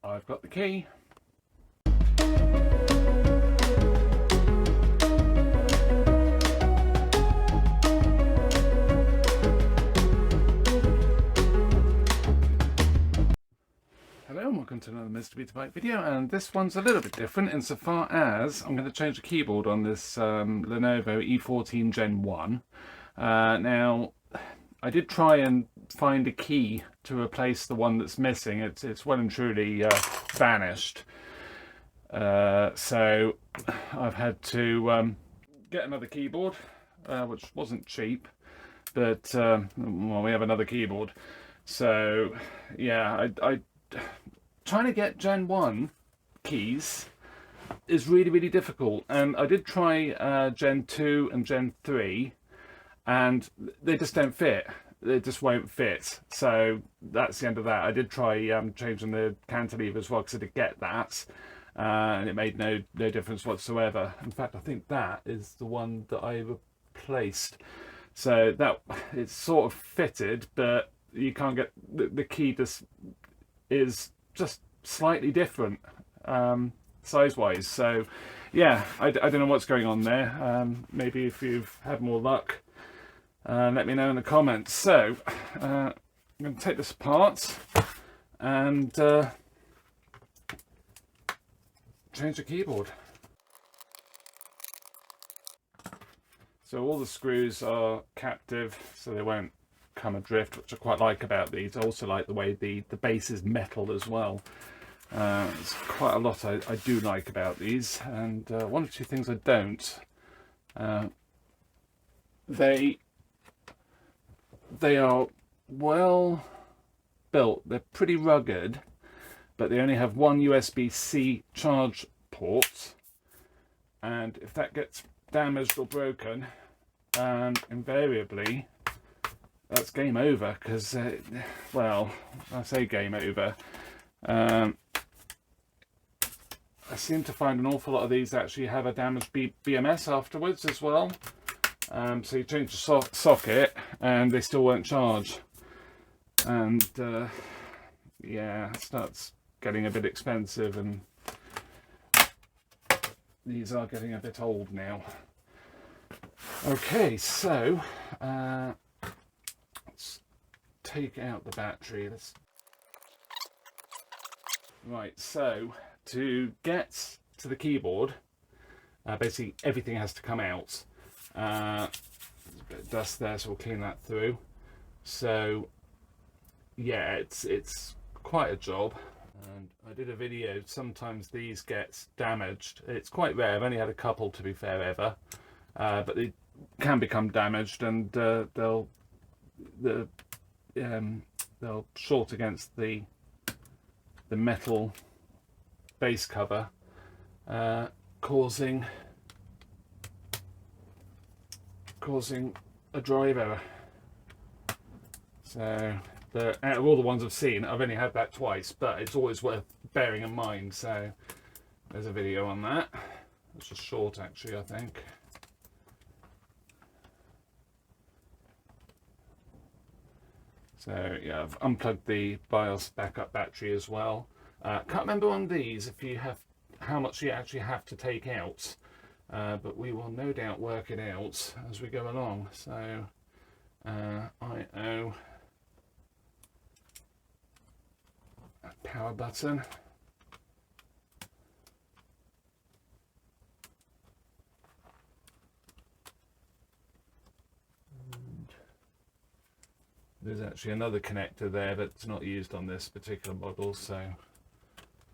I've got the key. Hello and welcome to another MrBetaByte video, and this one's a little bit different insofar as I'm going to change the keyboard on this Lenovo E14 Gen 1. Now, I did try and find a key to replace the one that's missing. It's well and truly vanished. So I've had to get another keyboard, which wasn't cheap, but well, we have another keyboard. So yeah, I trying to get Gen 1 keys is really difficult, and I did try Gen 2 and Gen 3, and they just don't fit. They just won't fit. So that's the end of that. I did try changing the cantilever as well, because I did get that, and it made no difference whatsoever. In fact, I think that is the one that I replaced. So that it's sort of fitted, but you can't get the key. Just is just slightly different size-wise. So yeah, I don't know what's going on there. Maybe if you've had more luck, let me know in the comments. So I'm going to take this apart and change the keyboard. So all the screws are captive, so they won't come adrift, which I quite like about these. I also like the way the base is metal as well. There's quite a lot I do like about these, and one or two things I don't. They are well built. They're pretty rugged, but they only have one USB-C charge port, and if that gets damaged or broken, invariably that's game over, because well, I say game over. I seem to find an awful lot of these actually have a damaged BMS afterwards as well. So you change the socket and they still won't charge, and yeah, it starts getting a bit expensive, and these are getting a bit old now. Okay, so let's take out the battery. Right, so to get to the keyboard, basically everything has to come out. There's a bit of dust there, so we'll clean that through. So yeah, it's quite a job, and I did a video. Sometimes these get damaged. It's quite rare. I've only had a couple, to be fair, ever, but they can become damaged, and they'll short against the metal base cover, causing a drive error. So out of all the ones I've seen, I've only had that twice, but it's always worth bearing in mind. So there's a video on that. It's just short, actually, I think. So yeah, I've unplugged the BIOS backup battery as well. Can't remember on these if you have how much you actually have to take out, but we will no doubt work it out as we go along. So IO, power button, there's actually another connector there that's not used on this particular model, so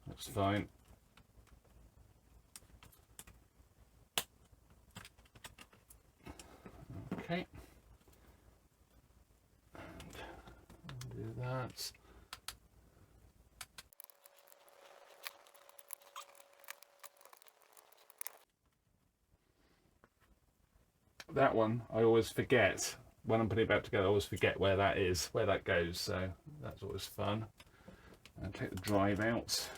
that's fine. Okay, and do that. That one I always forget. When I'm putting it back together, I always forget where that is, where that goes, so that's always fun. And take the drive out.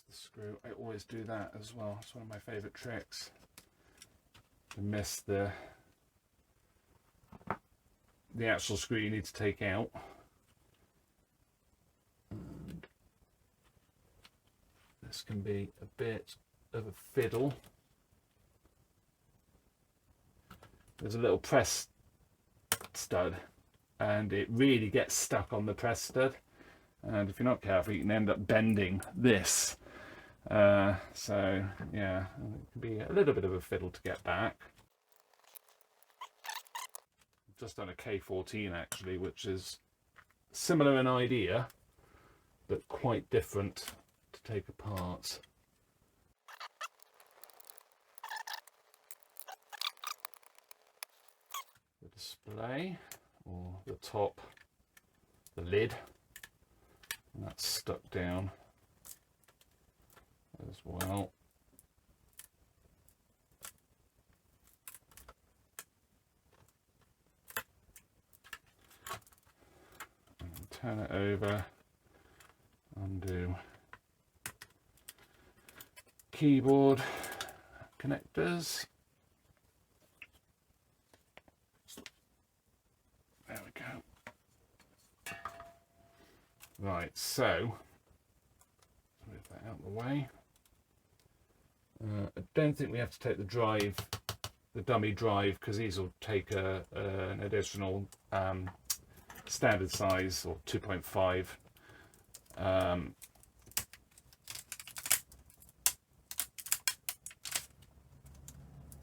The screw, I always do that as well. It's one of my favourite tricks. To miss the actual screw you need to take out. this can be a bit of a fiddle. There's a little press stud and it really gets stuck on the press stud, and if you're not careful you can end up bending this. So yeah, it can be a little bit of a fiddle to get back. I've just done a K14 actually, which is similar in idea but quite different to take apart. The display, or the top, the lid, and that's stuck down as well. And turn it over, undo keyboard connectors. There we go. Right, so move that out of the way. I don't think we have to take the drive, the dummy drive, because these will take an additional standard size, or 2.5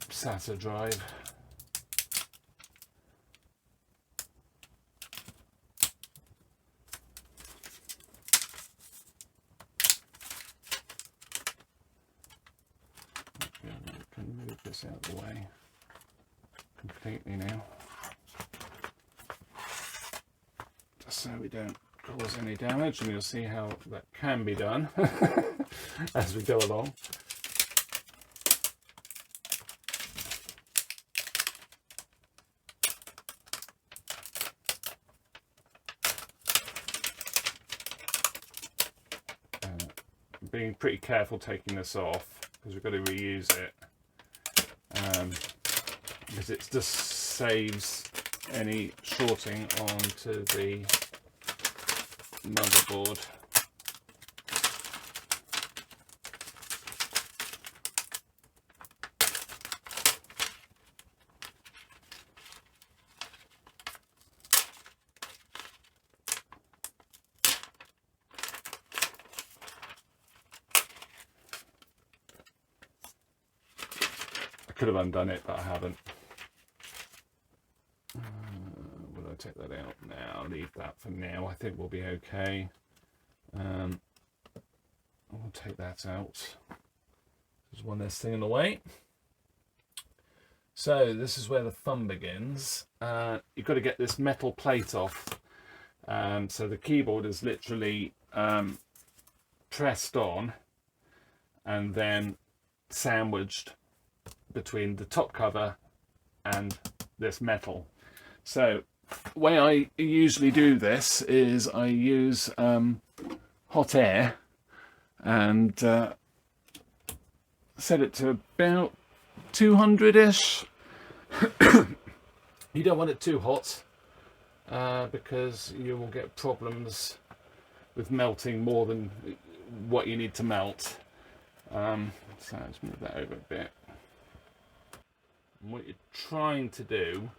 SATA drive. We can move this out of the way completely now, just so we don't cause any damage, and you'll see how that can be done as we go along. Being pretty careful taking this off, because we've got to reuse it, because it just saves any shorting onto the motherboard. Could have undone it, but I haven't. Will I take that out now? Leave that for now. I think we'll be okay. I'll take that out. There's one less thing in the way. So this is where the fun begins. You've got to get this metal plate off. So the keyboard is literally pressed on and then sandwiched between the top cover and this metal. So the way I usually do this is I use hot air and set it to about 200-ish. You don't want it too hot because you will get problems with melting more than what you need to melt. So let's move that over a bit. And what you're trying to do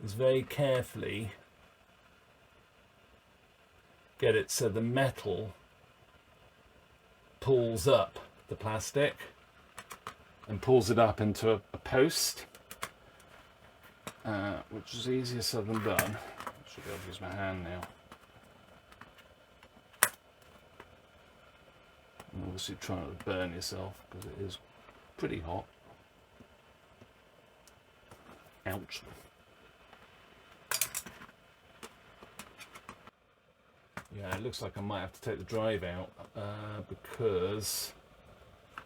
is very carefully get it so the metal pulls up the plastic and pulls it up into a post, which is easier said than done. I should be able to use my hand now. And obviously try not to burn yourself because it is pretty hot. Ouch. Yeah, it looks like I might have to take the drive out because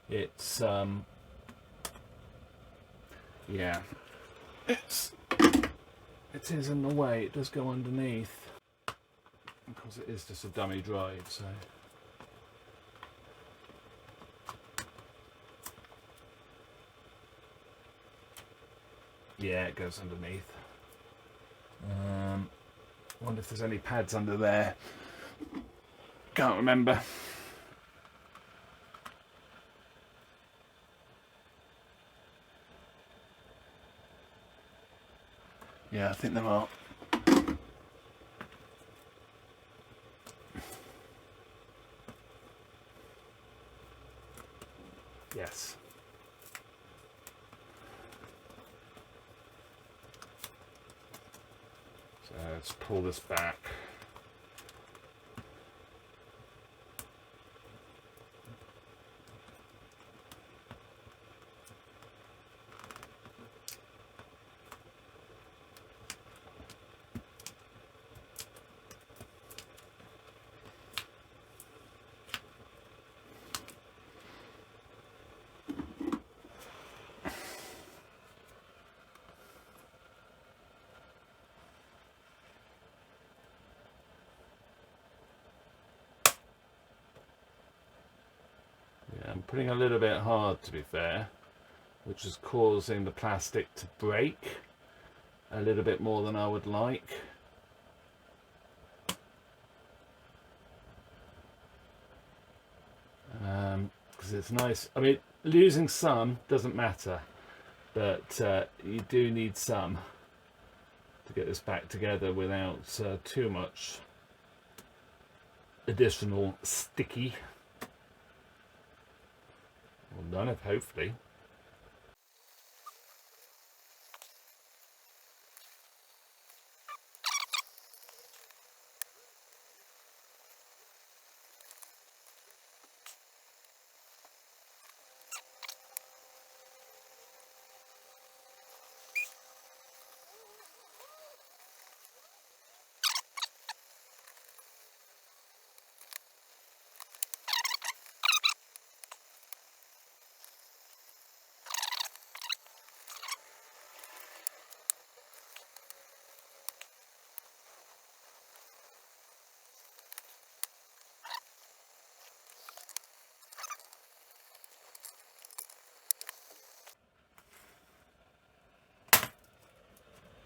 it's yeah, it is in the way. It does go underneath because it is just a dummy drive. So yeah, it goes underneath. Wonder if there's any pads under there. Can't remember. Yeah, I think there are. Yes. So let's pull this back. I'm putting a little bit hard, to be fair, which is causing the plastic to break a little bit more than I would like. Because it's nice. I mean, losing some doesn't matter, but you do need some to get this back together without too much additional sticky. Well done, hopefully.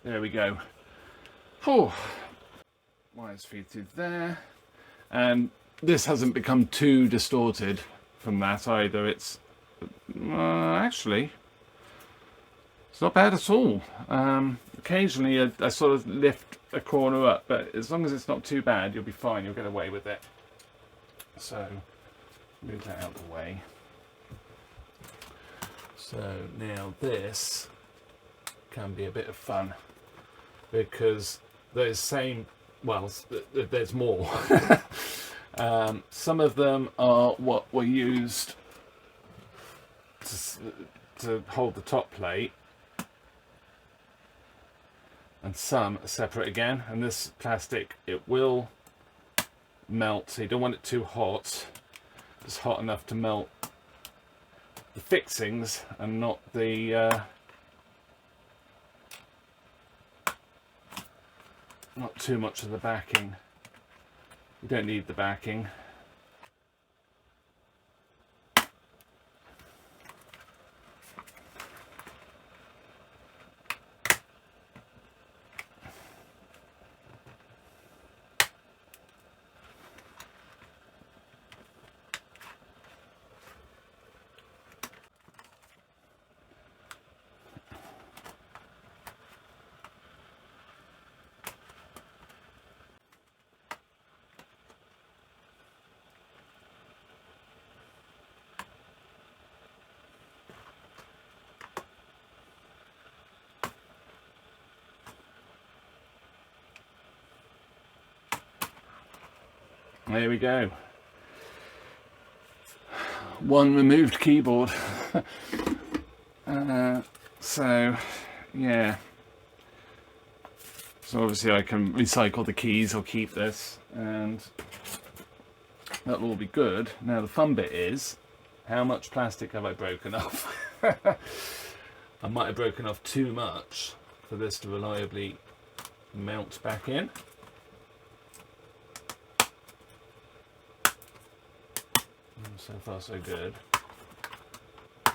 There we go. Oh, wires feed through there, and this hasn't become too distorted from that either. It's actually, it's not bad at all. Occasionally I sort of lift a corner up, but as long as it's not too bad, you'll be fine. You'll get away with it. So move that out of the way. So now this can be a bit of fun, because there's there's more. Some of them are what were used to hold the top plate, and some are separate again. And this plastic, it will melt, so you don't want it too hot. It's hot enough to melt the fixings and not the not too much of the backing. You don't need the backing. There we go. One removed keyboard. So, yeah. So obviously I can recycle the keys or keep this, and that'll all be good. Now the fun bit is, how much plastic have I broken off? I might have broken off too much for this to reliably mount back in. So far so good.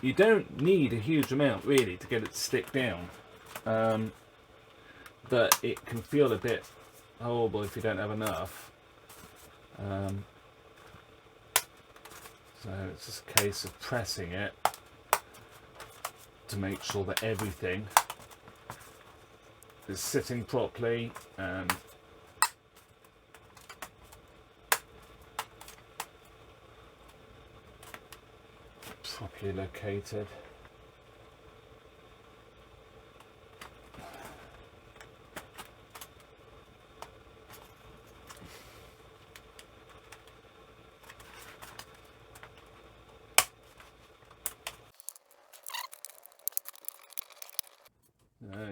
You don't need a huge amount really to get it to stick down, but it can feel a bit horrible if you don't have enough. So it's just a case of pressing it to make sure that everything is sitting properly and properly located.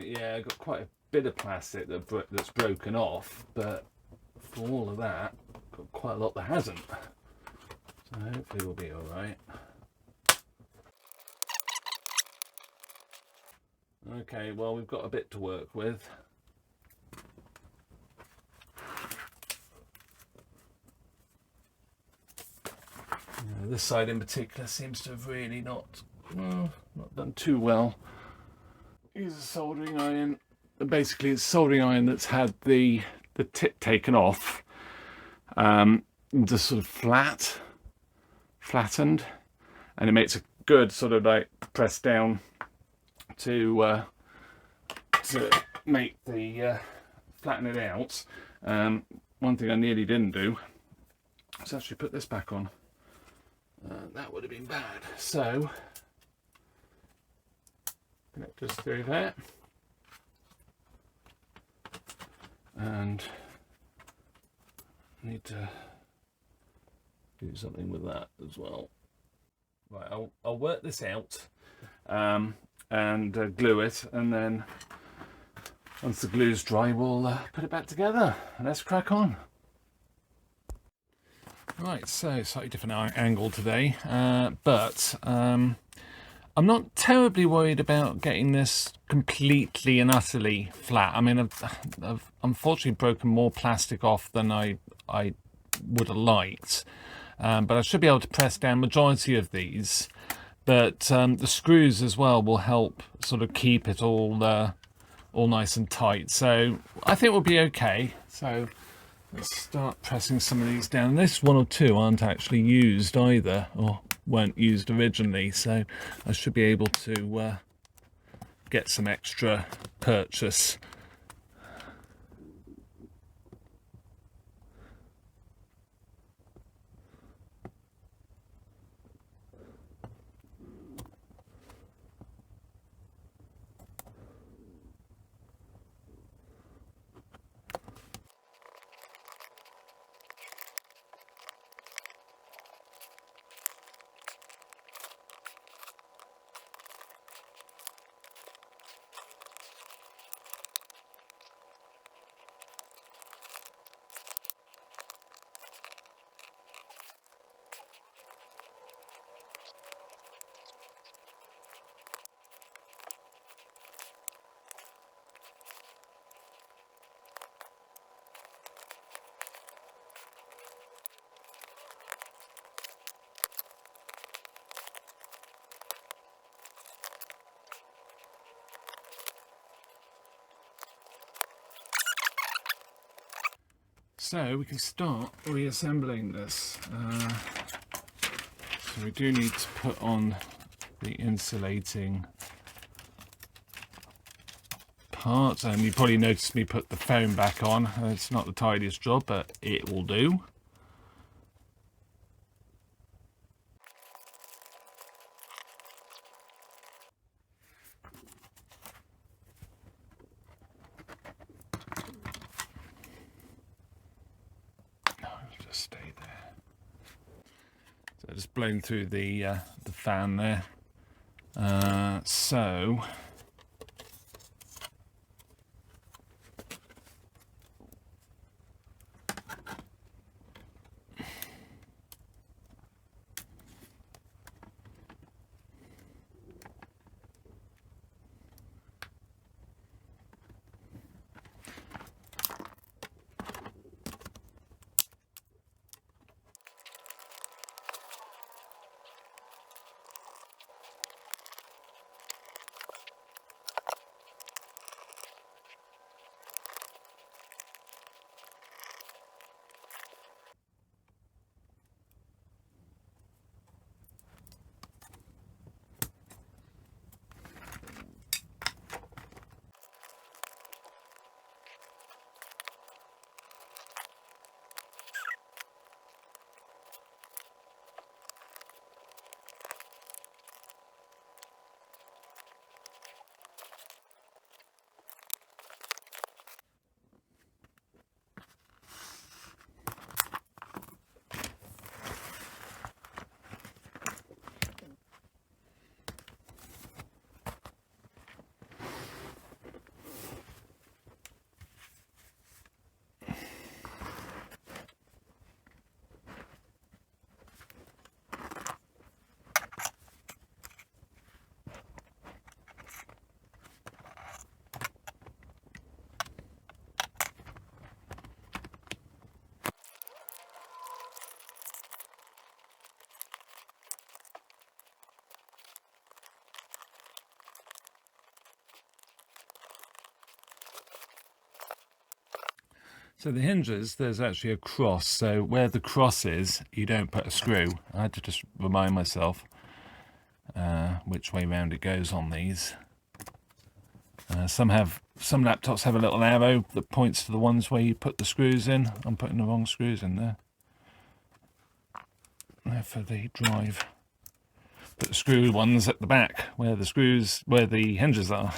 Yeah, I got quite a bit of plastic that's broken off, but for all of that, got quite a lot that hasn't. So hopefully we'll be all right. Okay, well, we've got a bit to work with. This side in particular seems to have really not done too well. Use a soldering iron. Basically, it's a soldering iron that's had the tip taken off, just sort of flattened, and it makes a good sort of like press down to make the flatten it out. One thing I nearly didn't do was actually put this back on. That would have been bad. So connectors through there, and I need to do something with that as well. Right, I'll work this out and glue it, and then once the glue's dry, we'll put it back together. Let's crack on. Right, so slightly different angle today, but I'm not terribly worried about getting this completely and utterly flat. I mean, I've unfortunately broken more plastic off than I would have liked, but I should be able to press down majority of these. But the screws as well will help sort of keep it all nice and tight. So I think we'll be okay. So let's start pressing some of these down. This one or two aren't actually used either, or weren't used originally, so I should be able to get some extra purchase. So we can start reassembling this. So we do need to put on the insulating part, and you probably noticed me put the foam back on. It's not the tidiest job, but it will do. Just stay there. So just blowing through the fan there. So So the hinges, there's actually a cross, so where the cross is, you don't put a screw. I had to just remind myself which way round it goes on these. Some laptops have a little arrow that points to the ones where you put the screws in. I'm putting the wrong screws in there. There for the drive. Put the screw ones at the back where the hinges are.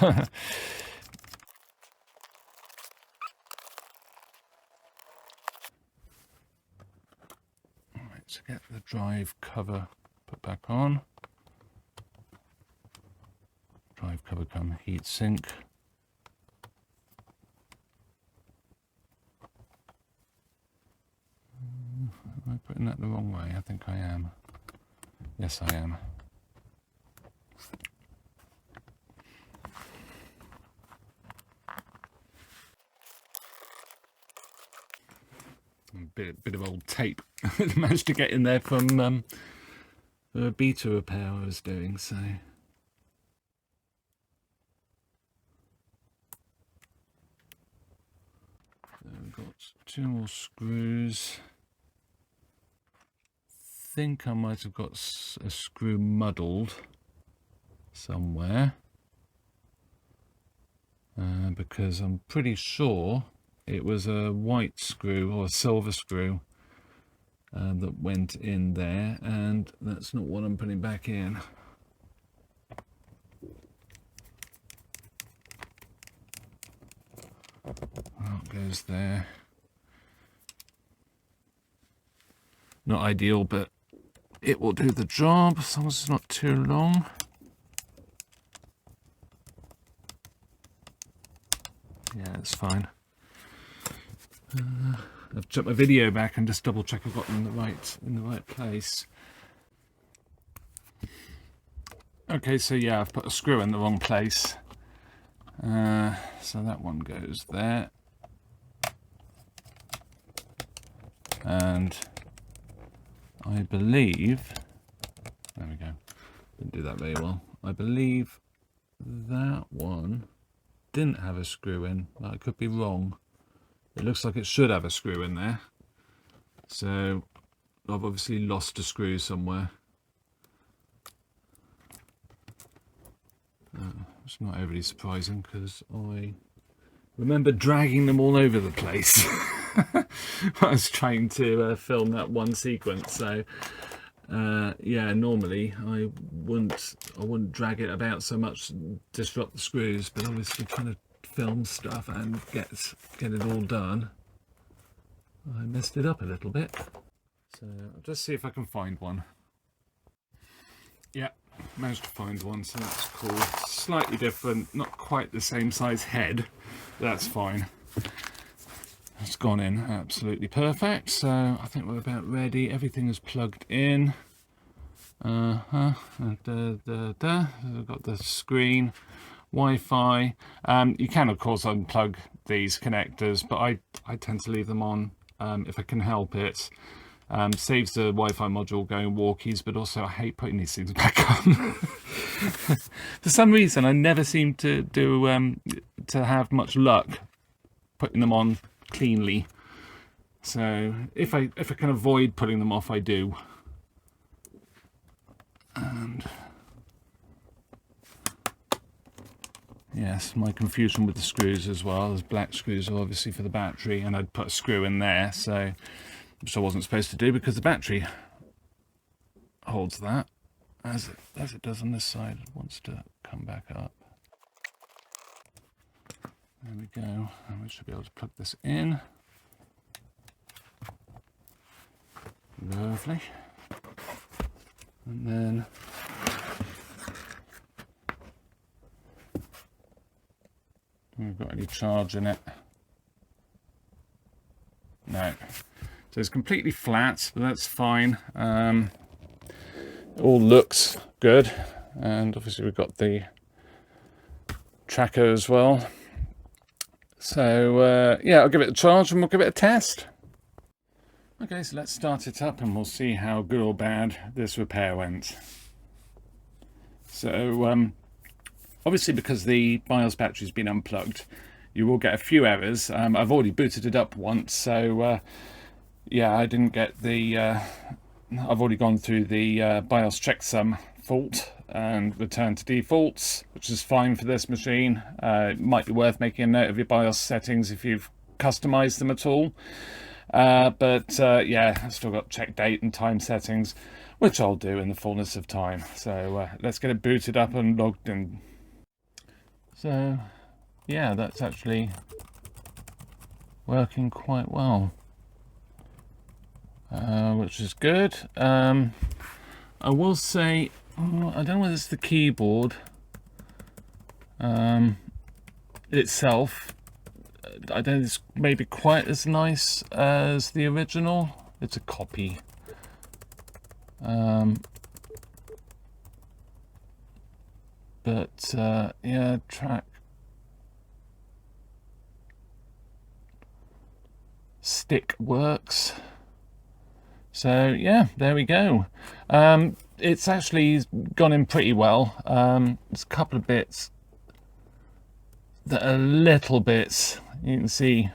Right, so get the drive cover put back on. Drive cover come heat sink. Am I putting that the wrong way? I think I am. Yes, I am. A bit of old tape I managed to get in there from the beta repair I was doing, so. We've got 2 more screws. I think I might have got a screw muddled somewhere because I'm pretty sure it was a white screw or a silver screw that went in there, and that's not what I'm putting back in. That goes there. Not ideal, but it will do the job as long as it's not too long. Yeah, it's fine. I've took my video back and just double check I've got them in the right place. Okay, so yeah, I've put a screw in the wrong place. So that one goes there. And I believe, there we go, didn't do that very well. I believe that one didn't have a screw in, but I could be wrong. It looks like it should have a screw in there. So I've obviously lost a screw somewhere. It's not overly surprising because I remember dragging them all over the place. I was trying to film that one sequence, so yeah, normally I wouldn't drag it about so much and disrupt the screws, but obviously trying to film stuff and get it all done, I messed it up a little bit. So I'll just see if I can find one. Yeah, managed to find one, so that's cool. Slightly different, not quite the same size head, but that's fine. It's gone in absolutely perfect, so I think we're about ready. Everything is plugged in. We've got the screen, Wi-Fi. You can of course unplug these connectors, but I tend to leave them on if I can help it. Saves the Wi-Fi module going walkies, but also I hate putting these things back on. For some reason I never seem to have much luck putting them on cleanly, so if I can avoid putting them off, I do. And yes, my confusion with the screws as well. There's black screws are obviously for the battery, and I'd put a screw in there, so which I wasn't supposed to do because the battery holds that as it does on this side. It wants to come back up. There we go, and we should be able to plug this in. Lovely. And then we've got any charge in it? No. So it's completely flat, but that's fine. It all looks good, and obviously we've got the tracker as well. So yeah, I'll give it a charge and we'll give it a test. Okay, so let's start it up and we'll see how good or bad this repair went. So obviously because the BIOS battery's been unplugged, you will get a few errors. I've already booted it up once, so yeah, I didn't get the I've already gone through the BIOS checksum fault and returned to defaults, which is fine for this machine. It might be worth making a note of your BIOS settings if you've customized them at all. But yeah, I've still got check date and time settings, which I'll do in the fullness of time. So let's get it booted up and logged in. So yeah, that's actually working quite well, which is good. I will say, I don't know whether it's the keyboard itself. I don't think it's maybe quite as nice as the original. It's a copy. But yeah, track stick works. So yeah, there we go. It's actually gone in pretty well. There's a couple of bits that are little bits. You can see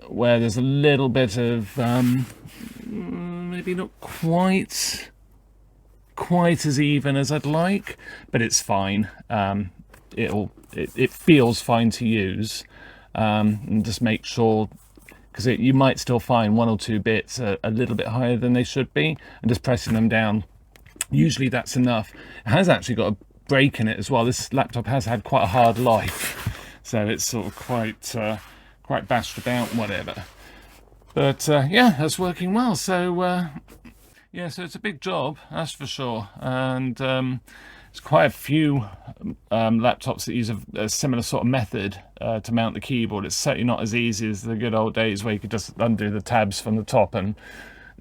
where there's a little bit of maybe not quite as even as I'd like, but it's fine. It feels fine to use, and just make sure, because you might still find one or two bits a little bit higher than they should be, and just pressing them down, usually that's enough. It has actually got a break in it as well. This laptop has had quite a hard life, so it's sort of quite bashed about, whatever. But yeah, that's working well. So yeah, so it's a big job, that's for sure. And there's quite a few laptops that use a similar sort of method to mount the keyboard. It's certainly not as easy as the good old days where you could just undo the tabs from the top and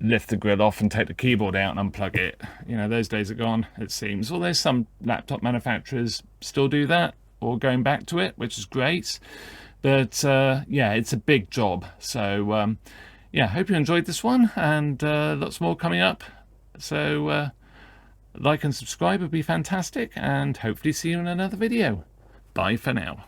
lift the grill off and take the keyboard out and unplug it. You know, those days are gone, it seems. Although some laptop manufacturers still do that, or going back to it, which is great. But yeah, it's a big job. So yeah, hope you enjoyed this one, and lots more coming up. So like and subscribe would be fantastic, and hopefully see you in another video. Bye for now.